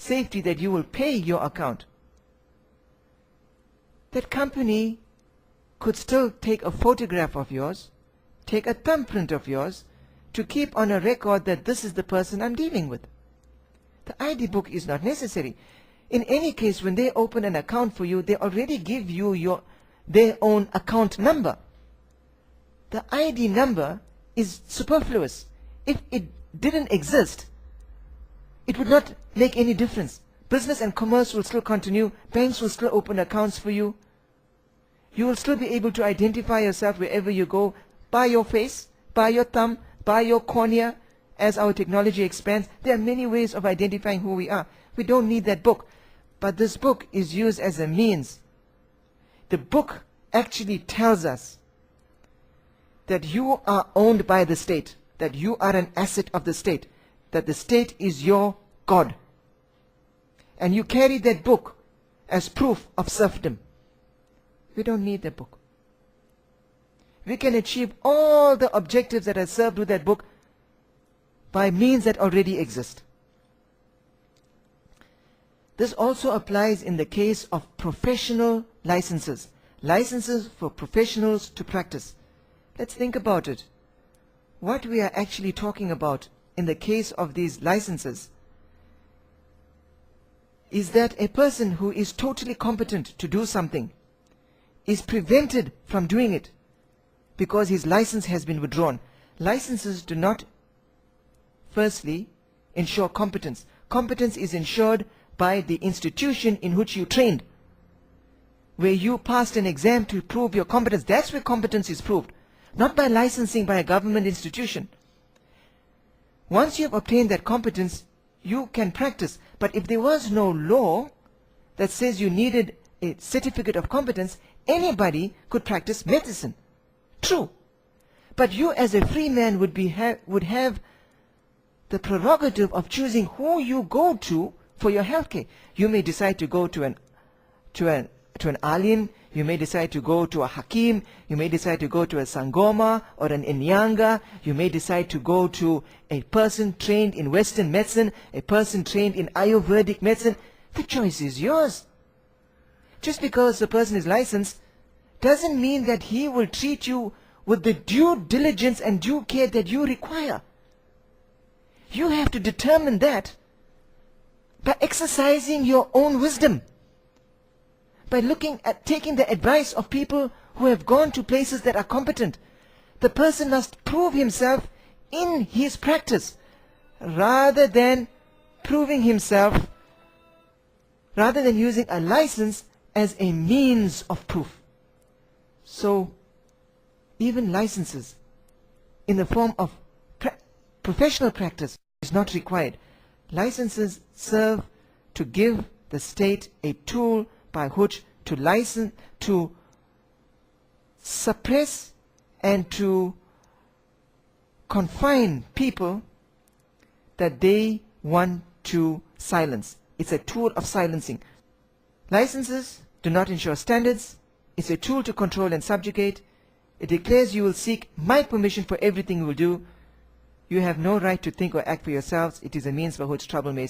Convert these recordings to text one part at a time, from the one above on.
safety that you will pay your account, that company could still take a photograph of yours, take a thumbprint of yours, to keep on a record that this is the person I'm dealing with. The ID book is not necessary. In any case, when they open an account for you, they already give you their own account number. The ID number is superfluous. If it didn't exist, it would not make any difference. Business and commerce will still continue. Banks will still open accounts for you. You will still be able to identify yourself wherever you go by your face, by your thumb, by your cornea. As our technology expands, there are many ways of identifying who we are. We don't need that book. But this book is used as a means. The book actually tells us that you are owned by the state, that you are an asset of the state, that the state is your God. And you carry that book as proof of serfdom. We don't need that book. We can achieve all the objectives that are served with that book by means that already exist. This also applies in the case of professional licenses. Licenses for professionals to practice. Let's think about it. What we are actually talking about in the case of these licenses is that a person who is totally competent to do something is prevented from doing it because his license has been withdrawn. Licenses do not, firstly, ensure competence. Competence is ensured by the institution in which you trained, where you passed an exam to prove your competence. That's where competence is proved, not by licensing by a government institution. Once you have obtained that competence, you can practice. But if there was no law that says you needed a certificate of competence, anybody could practice medicine. True. But you as a free man would have the prerogative of choosing who you go to for your healthcare. You may decide to go to an alien, you may decide to go to a hakim, you may decide to go to a sangoma or an inyanga, you may decide to go to a person trained in Western medicine, a person trained in Ayurvedic medicine. The choice is yours. Just because the person is licensed doesn't mean that he will treat you with the due diligence and due care that you require. You have to determine that by exercising your own wisdom, by taking the advice of people who have gone to places that are competent. The person must prove himself in his practice rather than proving himself, rather than using a license as a means of proof. So even licenses in the form of professional practice is not required. Licenses serve to give the state a tool by which to suppress and to confine people that they want to silence. It's a tool of silencing. Licenses do not ensure standards. It's a tool to control and subjugate. It declares you will seek my permission for everything you will do. You have no right to think or act for yourselves. It is a means by which trouble may.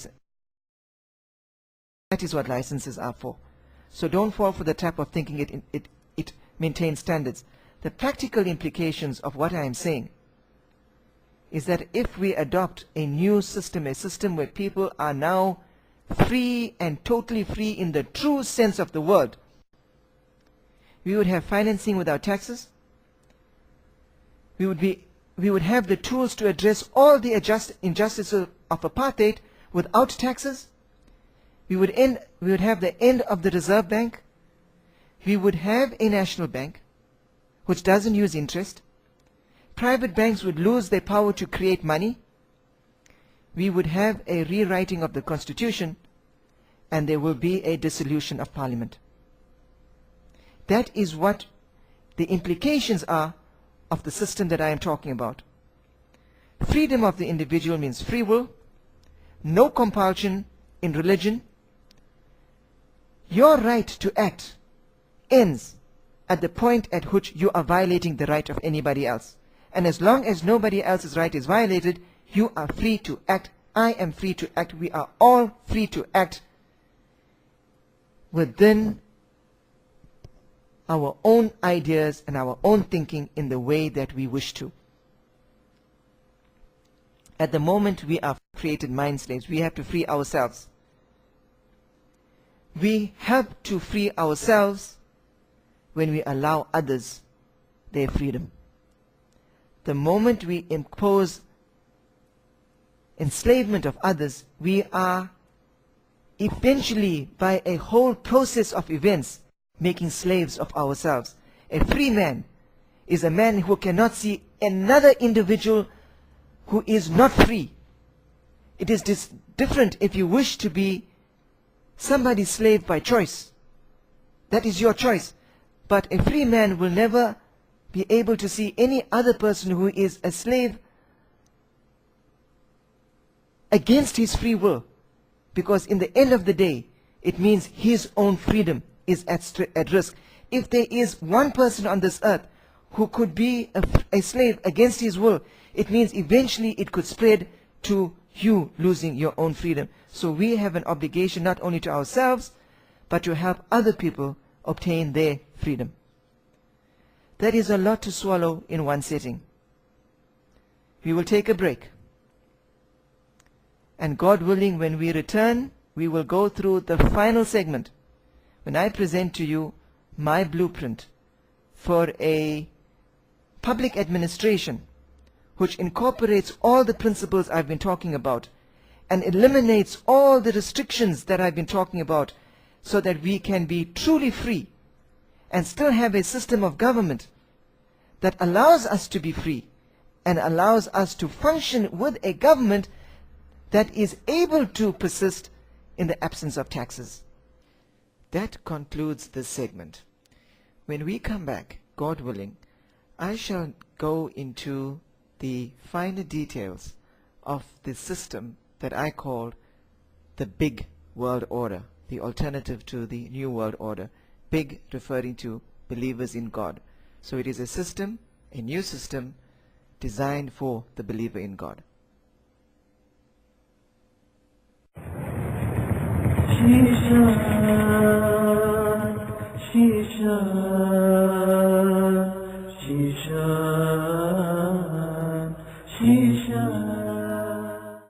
That is what licenses are for. So don't fall for the trap of thinking it maintains standards. The practical implications of what I am saying is that if we adopt a new system, a system where people are now free and totally free in the true sense of the word, we would have financing without taxes. We would have the tools to address all the injustices of apartheid without taxes. We would have the end of the Reserve Bank. We would have a national bank which doesn't use interest. Private banks would lose their power to create money. We would have a rewriting of the Constitution, and there will be a dissolution of Parliament. That is what the implications are of the system that I am talking about. Freedom of the individual means free will, no compulsion in religion. Your right to act ends at the point at which you are violating the right of anybody else. And as long as nobody else's right is violated, you are free to act I am free to act. We are all free to act within our own ideas and our own thinking in the way that we wish to. At the moment we are created mind slaves. We have to free ourselves. We have to free ourselves when we allow others their freedom. The moment we impose enslavement of others, we are eventually, by a whole process of events, making slaves of ourselves. A free man is a man who cannot see another individual who is not free. It is different if you wish to be somebody's slave by choice. That is your choice. But a free man will never be able to see any other person who is a slave against his free will. Because in the end of the day, it means his own freedom is at risk. If there is one person on this earth who could be a slave against his will, it means eventually it could spread to you losing your own freedom. So we have an obligation not only to ourselves, but to help other people obtain their freedom. That is a lot to swallow in one sitting. We will take a break. And God willing, when we return, we will go through the final segment when I present to you my blueprint for a public administration which incorporates all the principles I've been talking about and eliminates all the restrictions that I've been talking about, so that we can be truly free and still have a system of government that allows us to be free and allows us to function with a government that is able to persist in the absence of taxes. That concludes this segment. When we come back, God willing, I shall go into the finer details of the system that I call the big world order, the alternative to the new world order. Big referring to believers in God. So it is a system, a new system, designed for the believer in God. Shisha, Shisha.